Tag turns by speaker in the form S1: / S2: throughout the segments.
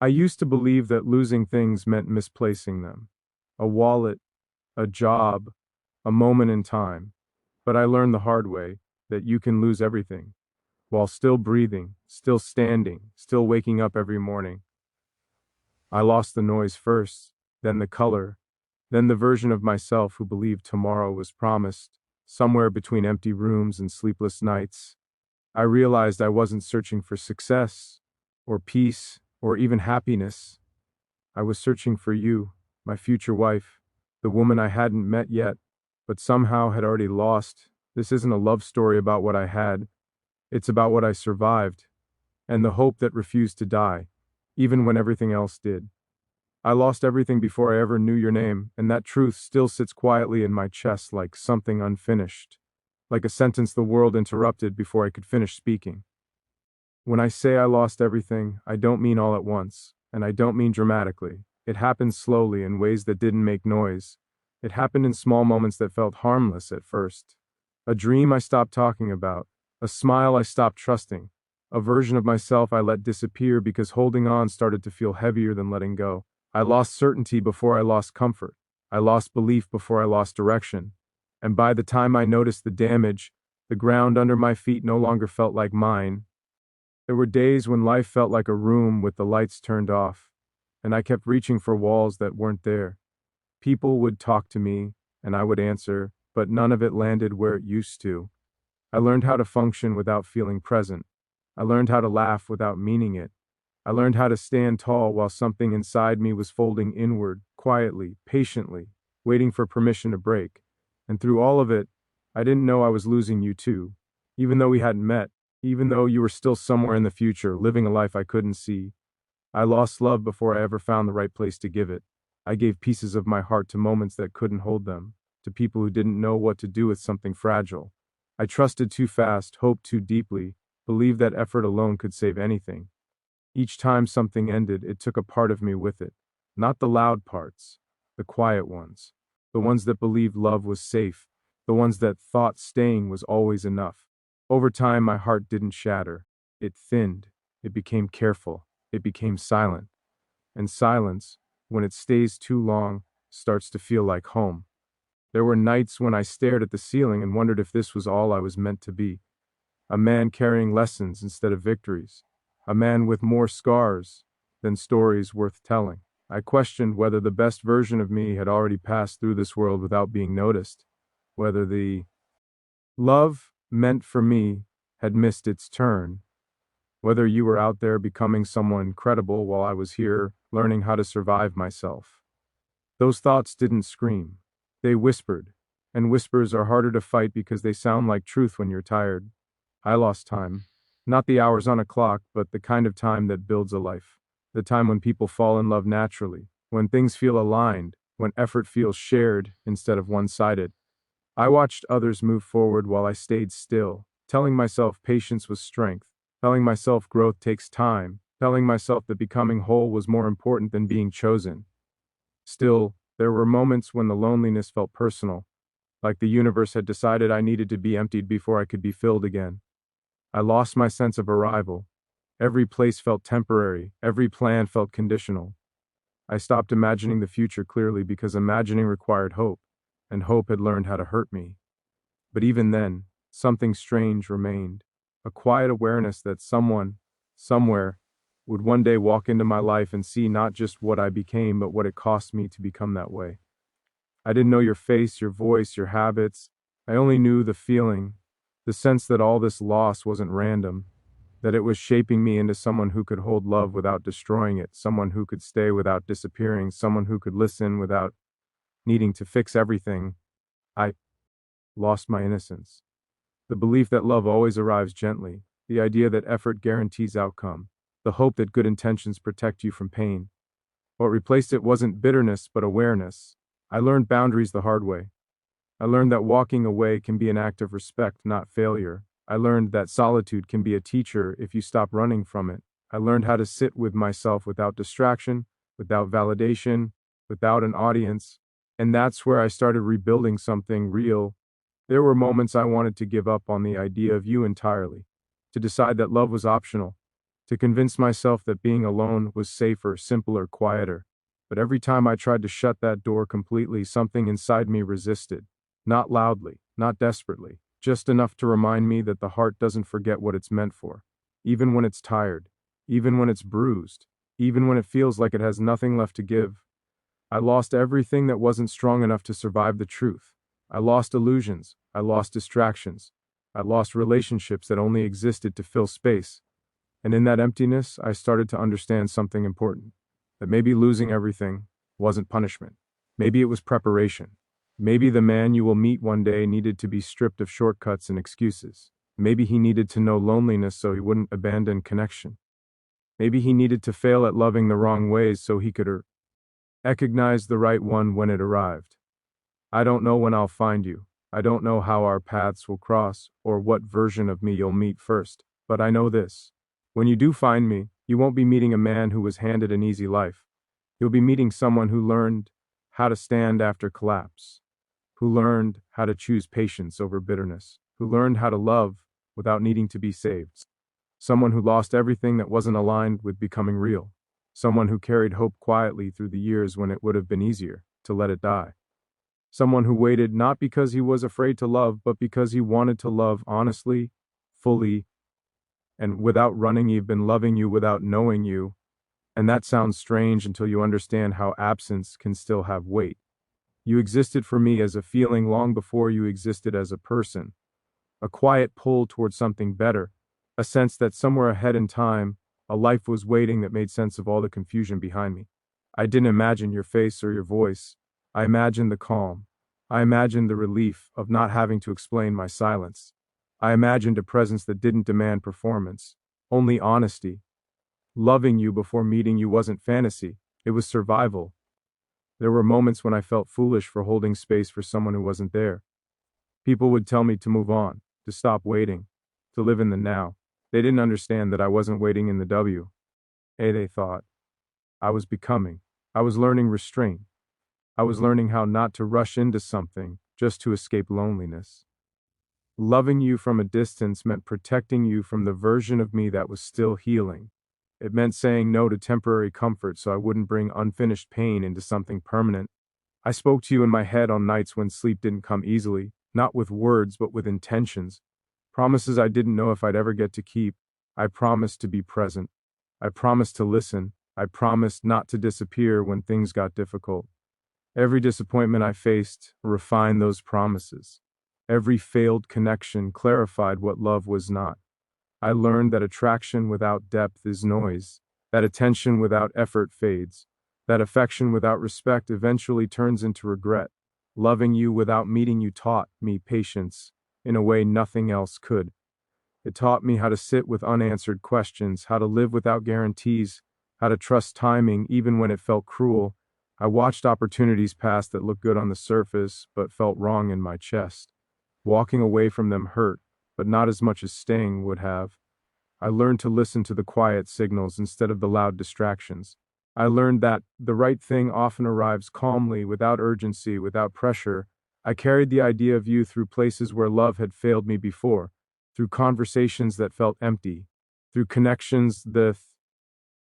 S1: I used to believe that losing things meant misplacing them. A wallet, a job, a moment in time. But I learned the hard way that you can lose everything while still breathing, still standing, still waking up every morning. I lost the noise first, then the color, then the version of myself who believed tomorrow was promised, somewhere between empty rooms and sleepless nights. I realized I wasn't searching for success, or peace, or even happiness. I was searching for you, my future wife, the woman I hadn't met yet, but somehow had already lost. This isn't a love story about what I had, it's about what I survived, and the hope that refused to die, even when everything else did. I lost everything before I ever knew your name, and that truth still sits quietly in my chest like something unfinished, like a sentence the world interrupted before I could finish speaking. When I say I lost everything, I don't mean all at once, and I don't mean dramatically. It happened slowly in ways that didn't make noise. It happened in small moments that felt harmless at first. A dream I stopped talking about, a smile I stopped trusting, a version of myself I let disappear because holding on started to feel heavier than letting go. I lost certainty before I lost comfort. I lost belief before I lost direction. And by the time I noticed the damage, the ground under my feet no longer felt like mine. There were days when life felt like a room with the lights turned off, and I kept reaching for walls that weren't there. People would talk to me, and I would answer, but none of it landed where it used to. I learned how to function without feeling present. I learned how to laugh without meaning it. I learned how to stand tall while something inside me was folding inward, quietly, patiently, waiting for permission to break. And through all of it, I didn't know I was losing you too. Even though we hadn't met, even though you were still somewhere in the future, living a life I couldn't see. I lost love before I ever found the right place to give it. I gave pieces of my heart to moments that couldn't hold them, to people who didn't know what to do with something fragile. I trusted too fast, hoped too deeply, believed that effort alone could save anything. Each time something ended, it took a part of me with it. Not the loud parts, the quiet ones, the ones that believed love was safe, the ones that thought staying was always enough. Over time, my heart didn't shatter. It thinned. It became careful. It became silent. And silence, when it stays too long, starts to feel like home. There were nights when I stared at the ceiling and wondered if this was all I was meant to be. A man carrying lessons instead of victories. A man with more scars than stories worth telling. I questioned whether the best version of me had already passed through this world without being noticed. Whether the love meant for me had missed its turn. Whether you were out there becoming someone credible while I was here learning how to survive myself. Those thoughts didn't scream. They whispered. And whispers are harder to fight because they sound like truth when you're tired. I lost time. Not the hours on a clock, but the kind of time that builds a life. The time when people fall in love naturally, when things feel aligned, when effort feels shared instead of one-sided. I watched others move forward while I stayed still, telling myself patience was strength, telling myself growth takes time, telling myself that becoming whole was more important than being chosen. Still, there were moments when the loneliness felt personal, like the universe had decided I needed to be emptied before I could be filled again. I lost my sense of arrival. Every place felt temporary, every plan felt conditional. I stopped imagining the future clearly because imagining required hope, and hope had learned how to hurt me. But even then, something strange remained, a quiet awareness that someone, somewhere, would one day walk into my life and see not just what I became, but what it cost me to become that way. I didn't know your face, your voice, your habits. I only knew the feeling, the sense that all this loss wasn't random, that it was shaping me into someone who could hold love without destroying it, someone who could stay without disappearing, someone who could listen without needing to fix everything. I lost my innocence. The belief that love always arrives gently, the idea that effort guarantees outcome, the hope that good intentions protect you from pain. What replaced it wasn't bitterness but awareness. I learned boundaries the hard way. I learned that walking away can be an act of respect, not failure. I learned that solitude can be a teacher if you stop running from it. I learned how to sit with myself without distraction, without validation, without an audience. And that's where I started rebuilding something real. There were moments I wanted to give up on the idea of you entirely, to decide that love was optional, to convince myself that being alone was safer, simpler, quieter. But every time I tried to shut that door completely, something inside me resisted. Not loudly, not desperately, just enough to remind me that the heart doesn't forget what it's meant for. Even when it's tired, even when it's bruised, even when it feels like it has nothing left to give. I lost everything that wasn't strong enough to survive the truth. I lost illusions. I lost distractions. I lost relationships that only existed to fill space. And in that emptiness, I started to understand something important. That maybe losing everything wasn't punishment. Maybe it was preparation. Maybe the man you will meet one day needed to be stripped of shortcuts and excuses. Maybe he needed to know loneliness so he wouldn't abandon connection. Maybe he needed to fail at loving the wrong ways so he could recognize the right one when it arrived. I don't know when I'll find you. I don't know how our paths will cross or what version of me you'll meet first, but I know this. When you do find me, you won't be meeting a man who was handed an easy life. You'll be meeting someone who learned how to stand after collapse, who learned how to choose patience over bitterness, who learned how to love without needing to be saved. Someone who lost everything that wasn't aligned with becoming real. Someone who carried hope quietly through the years when it would have been easier to let it die. Someone who waited not because he was afraid to love, but because he wanted to love honestly, fully, and without running. You've been loving you without knowing you. And that sounds strange until you understand how absence can still have weight. You existed for me as a feeling long before you existed as a person. A quiet pull towards something better. A sense that somewhere ahead in time, a life was waiting that made sense of all the confusion behind me. I didn't imagine your face or your voice. I imagined the calm. I imagined the relief of not having to explain my silence. I imagined a presence that didn't demand performance, only honesty. Loving you before meeting you wasn't fantasy, it was survival. There were moments when I felt foolish for holding space for someone who wasn't there. People would tell me to move on, to stop waiting, to live in the now. They didn't understand that I wasn't waiting in the W. They thought. I was becoming. I was learning restraint. I was learning how not to rush into something just to escape loneliness. Loving you from a distance meant protecting you from the version of me that was still healing. It meant saying no to temporary comfort so I wouldn't bring unfinished pain into something permanent. I spoke to you in my head on nights when sleep didn't come easily, not with words but with intentions. Promises I didn't know if I'd ever get to keep. I promised to be present. I promised to listen. I promised not to disappear when things got difficult. Every disappointment I faced refined those promises. Every failed connection clarified what love was not. I learned that attraction without depth is noise, that attention without effort fades, that affection without respect eventually turns into regret. Loving you without meeting you taught me patience in a way nothing else could. It taught me how to sit with unanswered questions, how to live without guarantees, how to trust timing even when it felt cruel. I watched opportunities pass that looked good on the surface but felt wrong in my chest. Walking away from them hurt, but not as much as staying would have. I learned to listen to the quiet signals instead of the loud distractions. I learned that the right thing often arrives calmly, without urgency, without pressure. I carried the idea of you through places where love had failed me before, through conversations that felt empty, through connections that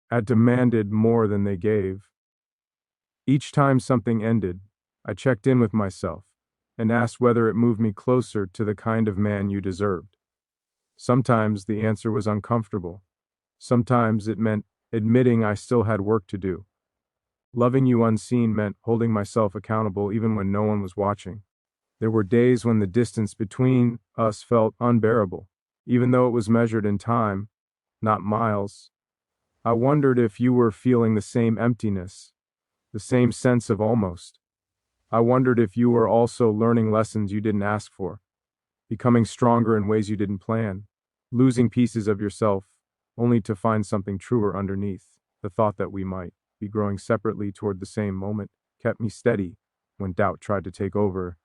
S1: had demanded more than they gave. Each time something ended, I checked in with myself and asked whether it moved me closer to the kind of man you deserved. Sometimes the answer was uncomfortable. Sometimes it meant admitting I still had work to do. Loving you unseen meant holding myself accountable even when no one was watching. There were days when the distance between us felt unbearable, even though it was measured in time, not miles. I wondered if you were feeling the same emptiness, the same sense of almost. I wondered if you were also learning lessons you didn't ask for, becoming stronger in ways you didn't plan, losing pieces of yourself, only to find something truer underneath. The thought that we might be growing separately toward the same moment kept me steady when doubt tried to take over.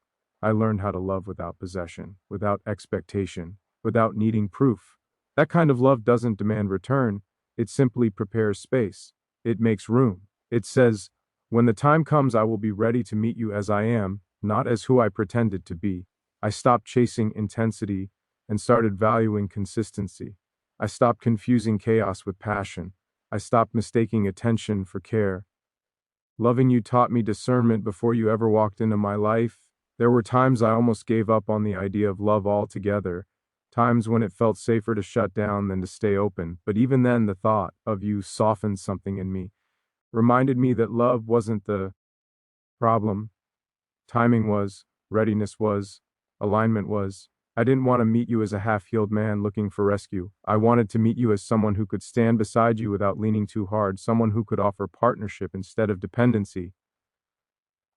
S1: I learned how to love without possession, without expectation, without needing proof. That kind of love doesn't demand return, it simply prepares space. It makes room. It says, when the time comes, I will be ready to meet you as I am, not as who I pretended to be. I stopped chasing intensity and started valuing consistency. I stopped confusing chaos with passion. I stopped mistaking attention for care. Loving you taught me discernment before you ever walked into my life. There were times I almost gave up on the idea of love altogether, times when it felt safer to shut down than to stay open, but even then the thought of you softened something in me, reminded me that love wasn't the problem. Timing was, readiness was, alignment was. I didn't want to meet you as a half-healed man looking for rescue. I wanted to meet you as someone who could stand beside you without leaning too hard, someone who could offer partnership instead of dependency.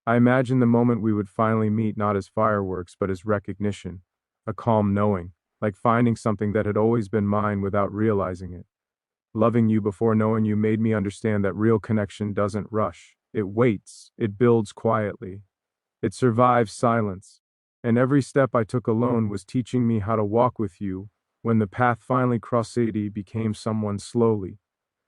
S1: I imagined the moment we would finally meet not as fireworks but as recognition, a calm knowing, like finding something that had always been mine without realizing it. Loving you before knowing you made me understand that real connection doesn't rush. It waits, it builds quietly, it survives silence. And every step I took alone was teaching me how to walk with you. When the path finally crossed, Sadie became someone slowly.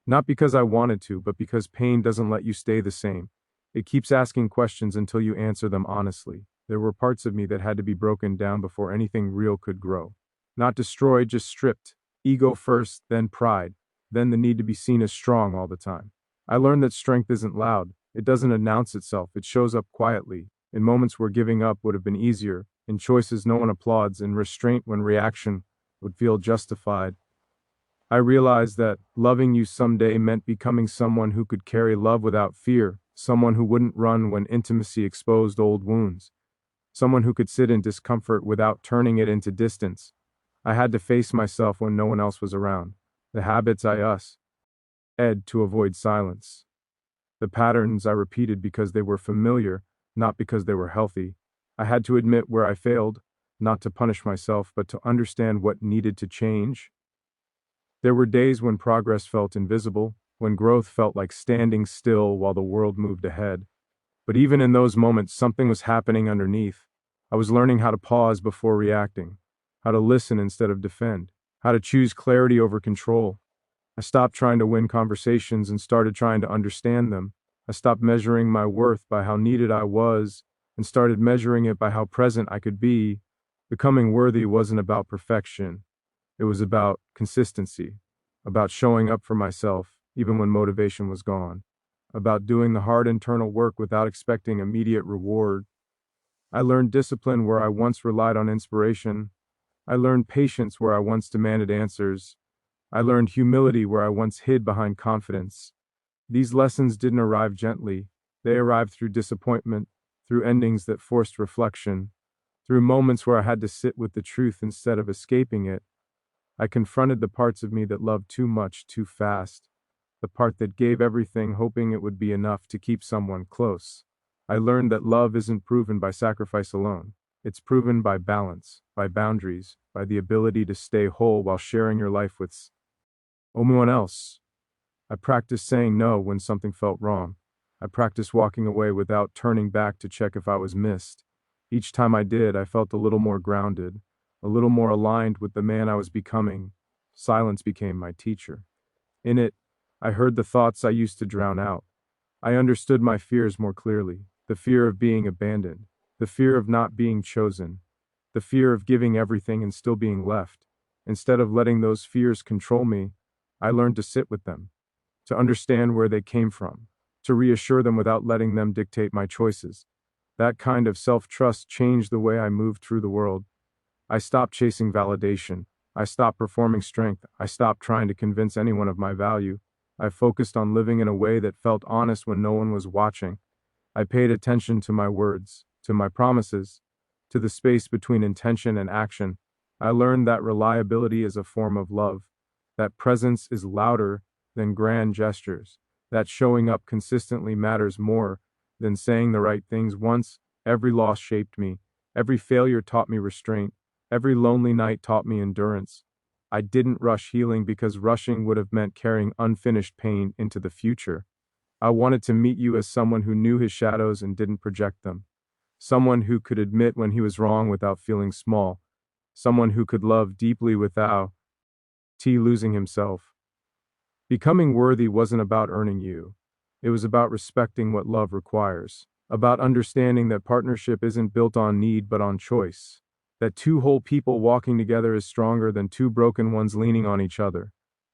S1: Not because I wanted to, but because pain doesn't let you stay the same. It keeps asking questions until you answer them honestly. There were parts of me that had to be broken down before anything real could grow. Not destroyed, just stripped. Ego first, then pride, then the need to be seen as strong all the time. I learned that strength isn't loud. It doesn't announce itself. It shows up quietly, in moments where giving up would have been easier, in choices no one applauds, in restraint when reaction would feel justified. I realized that loving you someday meant becoming someone who could carry love without fear, someone who wouldn't run when intimacy exposed old wounds, someone who could sit in discomfort without turning it into distance. I had to face myself when no one else was around, the habits I ed to avoid silence, the patterns I repeated because they were familiar, not because they were healthy. I had to admit where I failed, not to punish myself, but to understand what needed to change. There were days when progress felt invisible, when growth felt like standing still while the world moved ahead. But even in those moments, something was happening underneath. I was learning how to pause before reacting, how to listen instead of defend, how to choose clarity over control. I stopped trying to win conversations and started trying to understand them. I stopped measuring my worth by how needed I was and started measuring it by how present I could be. Becoming worthy wasn't about perfection. It was about consistency, about showing up for myself, even when motivation was gone, about doing the hard internal work without expecting immediate reward. I learned discipline where I once relied on inspiration. I learned patience where I once demanded answers. I learned humility where I once hid behind confidence. These lessons didn't arrive gently. They arrived through disappointment, through endings that forced reflection, through moments where I had to sit with the truth instead of escaping it. I confronted the parts of me that loved too much too fast, the part that gave everything hoping it would be enough to keep someone close. I learned that love isn't proven by sacrifice alone. It's proven by balance, by boundaries, by the ability to stay whole while sharing your life with anyone else. I practiced saying no when something felt wrong. I practiced walking away without turning back to check if I was missed. Each time I did, I felt a little more grounded, a little more aligned with the man I was becoming. Silence became my teacher. In it, I heard the thoughts I used to drown out. I understood my fears more clearly, the fear of being abandoned, the fear of not being chosen, the fear of giving everything and still being left. Instead of letting those fears control me, I learned to sit with them, to understand where they came from, to reassure them without letting them dictate my choices. That kind of self-trust changed the way I moved through the world. I stopped chasing validation. I stopped performing strength. I stopped trying to convince anyone of my value. I focused on living in a way that felt honest when no one was watching. I paid attention to my words, to my promises, to the space between intention and action. I learned that reliability is a form of love, that presence is louder than grand gestures, that showing up consistently matters more than saying the right things once. Every loss shaped me. Every failure taught me restraint. Every lonely night taught me endurance. I didn't rush healing because rushing would have meant carrying unfinished pain into the future. I wanted to meet you as someone who knew his shadows and didn't project them. Someone who could admit when he was wrong without feeling small. Someone who could love deeply without losing himself. Becoming worthy wasn't about earning you. It was about respecting what love requires, about understanding that partnership isn't built on need but on choice. that two whole people walking together is stronger than two broken ones leaning on each other.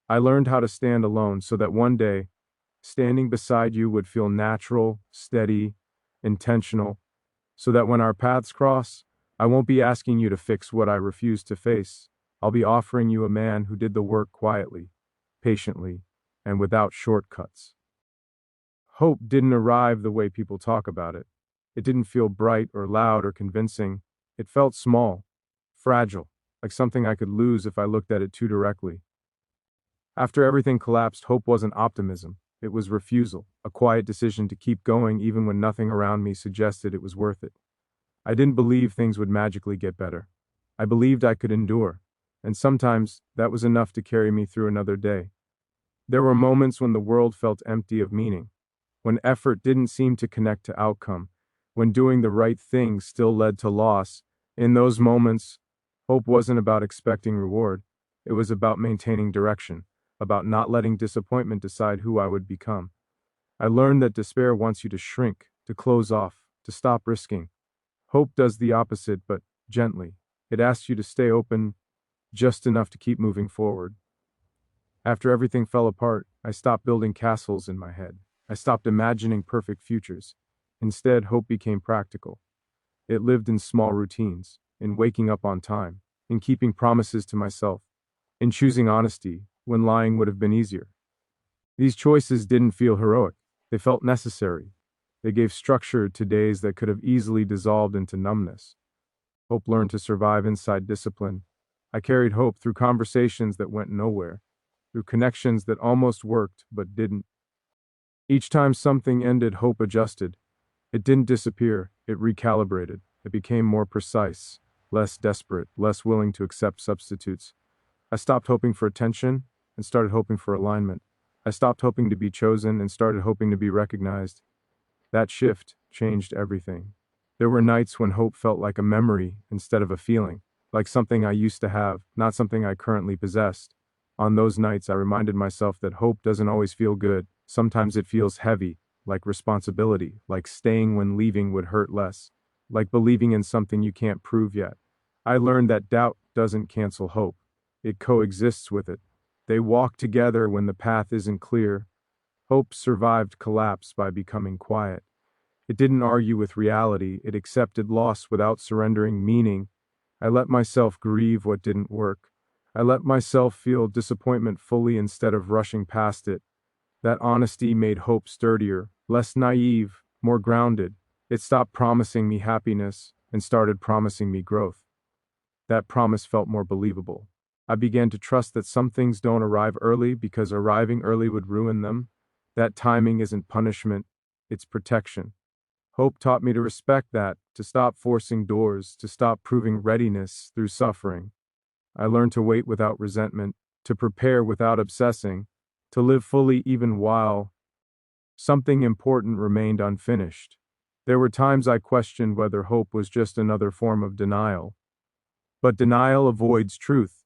S1: I learned how to stand alone so that one day, standing beside you would feel natural, steady, intentional, so that when our paths cross, I won't be asking you to fix what I refuse to face. I'll be offering you a man who did the work quietly, patiently, and without shortcuts. Hope didn't arrive the way people talk about it. It didn't feel bright or loud or convincing. It felt small, fragile, like something I could lose if I looked at it too directly. After everything collapsed, hope wasn't optimism. It was refusal, a quiet decision to keep going even when nothing around me suggested it was worth it. I didn't believe things would magically get better. I believed I could endure, and sometimes that was enough to carry me through another day. There were moments when the world felt empty of meaning, when effort didn't seem to connect to outcome, when doing the right thing still led to loss. In those moments, hope wasn't about expecting reward. It was about maintaining direction, about not letting disappointment decide who I would become. I learned that despair wants you to shrink, to close off, to stop risking. Hope does the opposite, but gently. It asks you to stay open just enough to keep moving forward. After everything fell apart, I stopped building castles in my head. I stopped imagining perfect futures. Instead, hope became practical. It lived in small routines, in waking up on time, in keeping promises to myself, in choosing honesty when lying would have been easier. These choices didn't feel heroic. They felt necessary. They gave structure to days that could have easily dissolved into numbness. Hope learned to survive inside discipline. I carried hope through conversations that went nowhere, through connections that almost worked but didn't. Each time something ended, hope adjusted. It didn't disappear, it recalibrated. It became more precise, less desperate, less willing to accept substitutes. I stopped hoping for attention and started hoping for alignment. I stopped hoping to be chosen and started hoping to be recognized. That shift changed everything. There were nights when hope felt like a memory instead of a feeling, like something I used to have, not something I currently possessed. On those nights, I reminded myself that hope doesn't always feel good. Sometimes it feels heavy, like responsibility, like staying when leaving would hurt less, like believing in something you can't prove yet. I learned that doubt doesn't cancel hope. It coexists with it. They walk together when the path isn't clear. Hope survived collapse by becoming quiet. It didn't argue with reality, it accepted loss without surrendering meaning. I let myself grieve what didn't work. I let myself feel disappointment fully instead of rushing past it. That honesty made hope sturdier, less naive, more grounded. It stopped promising me happiness and started promising me growth. That promise felt more believable. I began to trust that some things don't arrive early because arriving early would ruin them. That timing isn't punishment, it's protection. Hope taught me to respect that, to stop forcing doors, to stop proving readiness through suffering. I learned to wait without resentment, to prepare without obsessing, to live fully even while something important remained unfinished. There were times I questioned whether hope was just another form of denial. But denial avoids truth.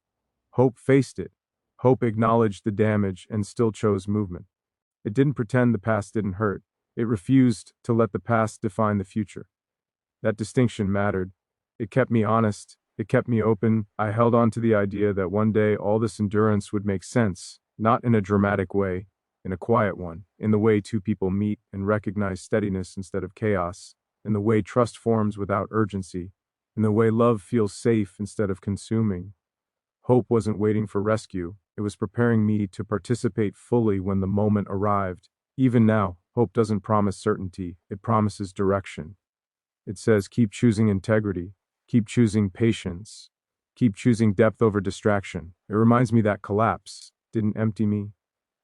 S1: Hope faced it. Hope acknowledged the damage and still chose movement. It didn't pretend the past didn't hurt. It refused to let the past define the future. That distinction mattered. It kept me honest. It kept me open. I held on to the idea that one day all this endurance would make sense, not in a dramatic way, in a quiet one, in the way two people meet and recognize steadiness instead of chaos, in the way trust forms without urgency, in the way love feels safe instead of consuming. Hope wasn't waiting for rescue. It was preparing me to participate fully when the moment arrived. Even now, hope doesn't promise certainty. It promises direction. It says keep choosing integrity, keep choosing patience, keep choosing depth over distraction. It reminds me that collapse didn't empty me.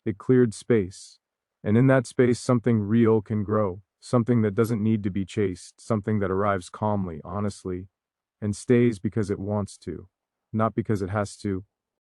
S1: It cleared space. And in that space, something real can grow, something that doesn't need to be chased, something that arrives calmly, honestly, and stays because it wants to, not because it has to.